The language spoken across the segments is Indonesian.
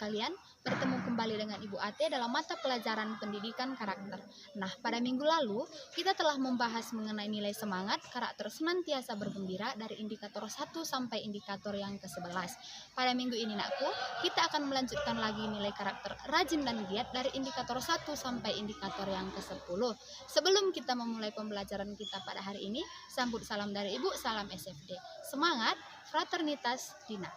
sekalian, bertemu kembali dengan Ibu Ate dalam mata pelajaran pendidikan karakter. Nah, pada minggu lalu, kita telah membahas mengenai nilai semangat, karakter senantiasa bergembira dari indikator 1 sampai indikator yang ke-11. Pada minggu ini, nakku, kita akan melanjutkan lagi nilai karakter rajin dan giat dari indikator 1 sampai indikator yang ke-10. Sebelum kita memulai pembelajaran kita pada hari ini, sambut salam dari Ibu, salam SFD. Semangat, fraternitas, Dina.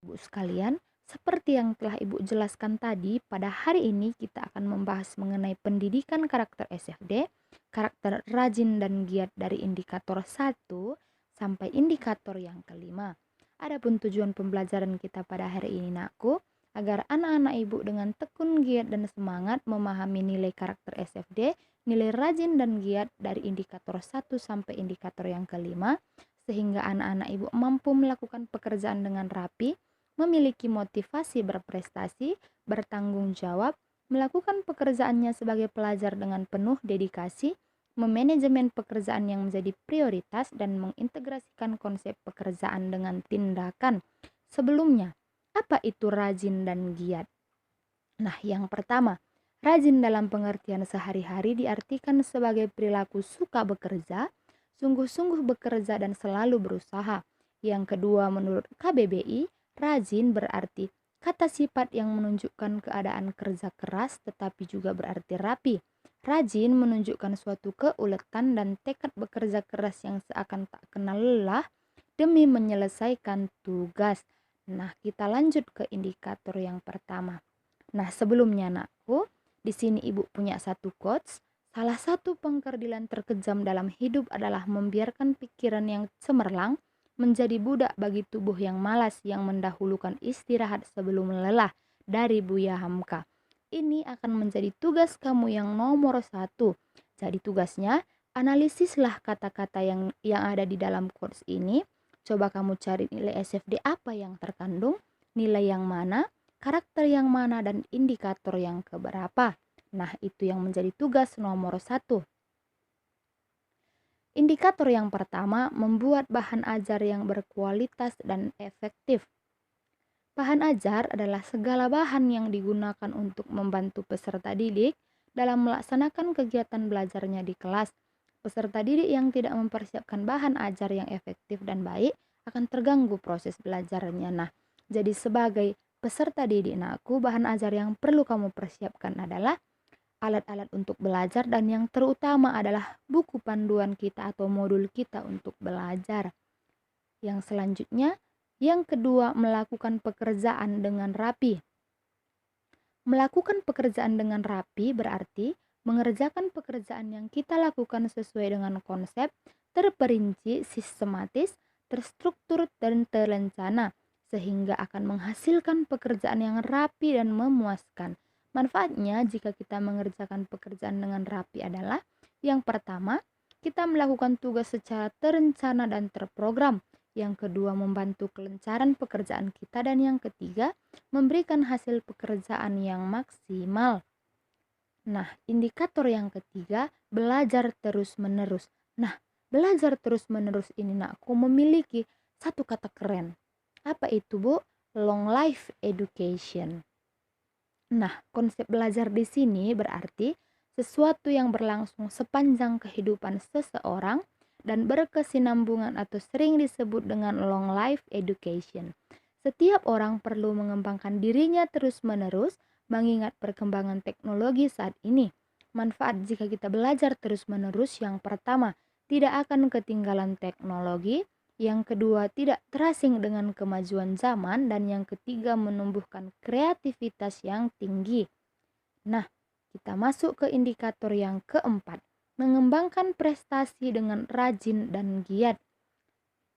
Ibu sekalian, seperti yang telah Ibu jelaskan tadi, pada hari ini kita akan membahas mengenai pendidikan karakter SFD, karakter rajin dan giat dari indikator 1 sampai indikator yang kelima. Adapun tujuan pembelajaran kita pada hari ini, nakku, agar anak-anak Ibu dengan tekun, giat, dan semangat memahami nilai karakter SFD, nilai rajin dan giat dari indikator 1 sampai indikator yang kelima, sehingga anak-anak Ibu mampu melakukan pekerjaan dengan rapi, memiliki motivasi berprestasi, bertanggung jawab, melakukan pekerjaannya sebagai pelajar dengan penuh dedikasi, memanajemen pekerjaan yang menjadi prioritas, dan mengintegrasikan konsep pekerjaan dengan tindakan. Sebelumnya, apa itu rajin dan giat? Nah, yang pertama, rajin dalam pengertian sehari-hari diartikan sebagai perilaku suka bekerja, sungguh-sungguh bekerja dan selalu berusaha. Yang kedua, menurut KBBI, rajin berarti kata sifat yang menunjukkan keadaan kerja keras tetapi juga berarti rapi. Rajin menunjukkan suatu keuletan dan tekad bekerja keras yang seakan tak kenal lelah demi menyelesaikan tugas. Nah, kita lanjut ke indikator yang pertama. Nah, sebelumnya, nakku, di sini Ibu punya satu quotes. Salah satu pengkerdilan terkejam dalam hidup adalah membiarkan pikiran yang cemerlang menjadi budak bagi tubuh yang malas yang mendahulukan istirahat sebelum lelah, dari Buya Hamka. Ini akan menjadi tugas kamu yang nomor 1. Jadi tugasnya, analisislah kata-kata yang ada di dalam quotes ini. Coba kamu cari nilai SFD apa yang terkandung, nilai yang mana, karakter yang mana, dan indikator yang keberapa. Nah, itu yang menjadi tugas nomor 1. Indikator yang pertama, membuat bahan ajar yang berkualitas dan efektif. Bahan ajar adalah segala bahan yang digunakan untuk membantu peserta didik dalam melaksanakan kegiatan belajarnya di kelas. Peserta didik yang tidak mempersiapkan bahan ajar yang efektif dan baik akan terganggu proses belajarnya. Nah, jadi sebagai peserta didik, nakku, bahan ajar yang perlu kamu persiapkan adalah alat-alat untuk belajar, dan yang terutama adalah buku panduan kita atau modul kita untuk belajar. Yang selanjutnya, yang kedua, melakukan pekerjaan dengan rapi. Melakukan pekerjaan dengan rapi berarti mengerjakan pekerjaan yang kita lakukan sesuai dengan konsep, terperinci, sistematis, terstruktur, dan terencana, sehingga akan menghasilkan pekerjaan yang rapi dan memuaskan. Manfaatnya jika kita mengerjakan pekerjaan dengan rapi adalah, yang pertama, kita melakukan tugas secara terencana dan terprogram. Yang kedua, membantu kelancaran pekerjaan kita. Dan yang ketiga, memberikan hasil pekerjaan yang maksimal. Nah, indikator yang ketiga, belajar terus-menerus. Nah, belajar terus-menerus ini, nakku, memiliki satu kata keren. Apa itu, Bu? Long life education. Nah, konsep belajar di sini berarti sesuatu yang berlangsung sepanjang kehidupan seseorang dan berkesinambungan atau sering disebut dengan long life education. Setiap orang perlu mengembangkan dirinya terus-menerus mengingat perkembangan teknologi saat ini. Manfaat jika kita belajar terus-menerus, yang pertama, tidak akan ketinggalan teknologi. Yang kedua, tidak terasing dengan kemajuan zaman. Dan yang ketiga, menumbuhkan kreativitas yang tinggi. Nah, kita masuk ke indikator yang keempat, mengembangkan prestasi dengan rajin dan giat.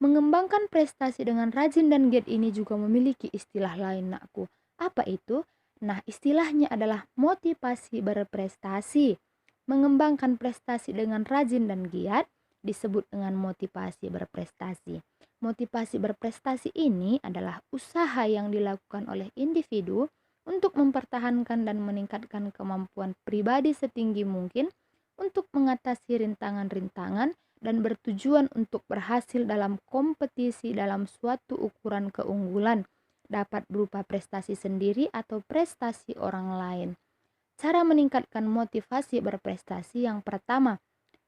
Mengembangkan prestasi dengan rajin dan giat ini juga memiliki istilah lain, nakku. Apa itu? Nah, istilahnya adalah motivasi berprestasi. Mengembangkan prestasi dengan rajin dan giat disebut dengan motivasi berprestasi. Motivasi berprestasi ini adalah usaha yang dilakukan oleh individu untuk mempertahankan dan meningkatkan kemampuan pribadi setinggi mungkin untuk mengatasi rintangan-rintangan dan bertujuan untuk berhasil dalam kompetisi dalam suatu ukuran keunggulan. dapat berupa prestasi sendiri atau prestasi orang lain. Cara meningkatkan motivasi berprestasi: yang pertama,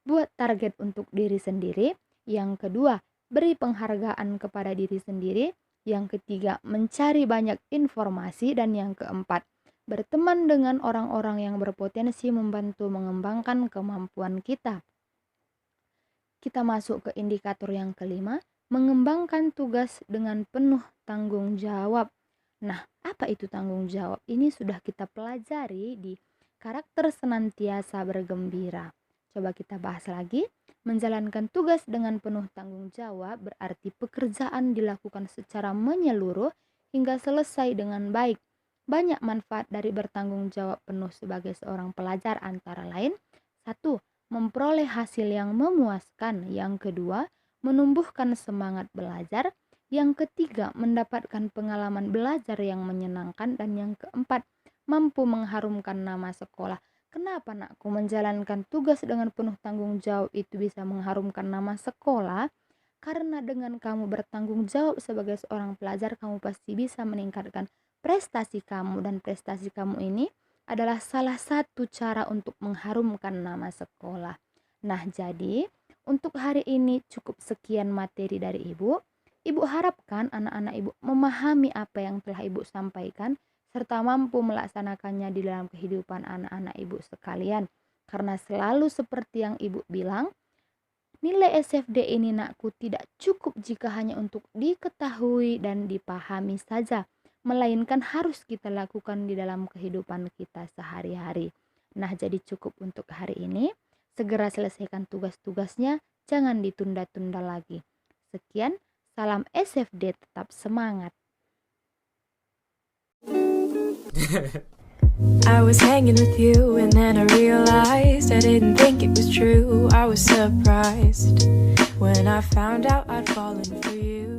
buat target untuk diri sendiri. Yang kedua, beri penghargaan kepada diri sendiri. Yang ketiga, mencari banyak informasi. Dan yang keempat, berteman dengan orang-orang yang berpotensi membantu mengembangkan kemampuan kita. Kita masuk ke indikator yang kelima, mengembangkan tugas dengan penuh tanggung jawab. Nah, apa itu tanggung jawab? Ini sudah kita pelajari di karakter senantiasa bergembira. Coba kita bahas lagi. Menjalankan tugas dengan penuh tanggung jawab berarti pekerjaan dilakukan secara menyeluruh hingga selesai dengan baik. Banyak manfaat dari bertanggung jawab penuh sebagai seorang pelajar, antara lain: 1. Memperoleh hasil yang memuaskan. Yang kedua, menumbuhkan semangat belajar. Yang ketiga, mendapatkan pengalaman belajar yang menyenangkan. Dan yang keempat, mampu mengharumkan nama sekolah. Kenapa nakku menjalankan tugas dengan penuh tanggung jawab itu bisa mengharumkan nama sekolah? Karena dengan kamu bertanggung jawab sebagai seorang pelajar, kamu pasti bisa meningkatkan prestasi kamu. Dan prestasi kamu ini adalah salah satu cara untuk mengharumkan nama sekolah. Nah, jadi untuk hari ini cukup sekian materi dari Ibu. Ibu harapkan anak-anak Ibu memahami apa yang telah Ibu sampaikan serta mampu melaksanakannya di dalam kehidupan anak-anak Ibu sekalian. Karena selalu seperti yang Ibu bilang, nilai SFD ini nakku tidak cukup jika hanya untuk diketahui dan dipahami saja, melainkan harus kita lakukan di dalam kehidupan kita sehari-hari. Nah, jadi cukup untuk hari ini. Segera selesaikan tugas-tugasnya, jangan ditunda-tunda lagi. Sekian, salam SFD, tetap semangat. I was hanging with you and then I realized I didn't think it was true. I was surprised when I found out I'd fallen for you.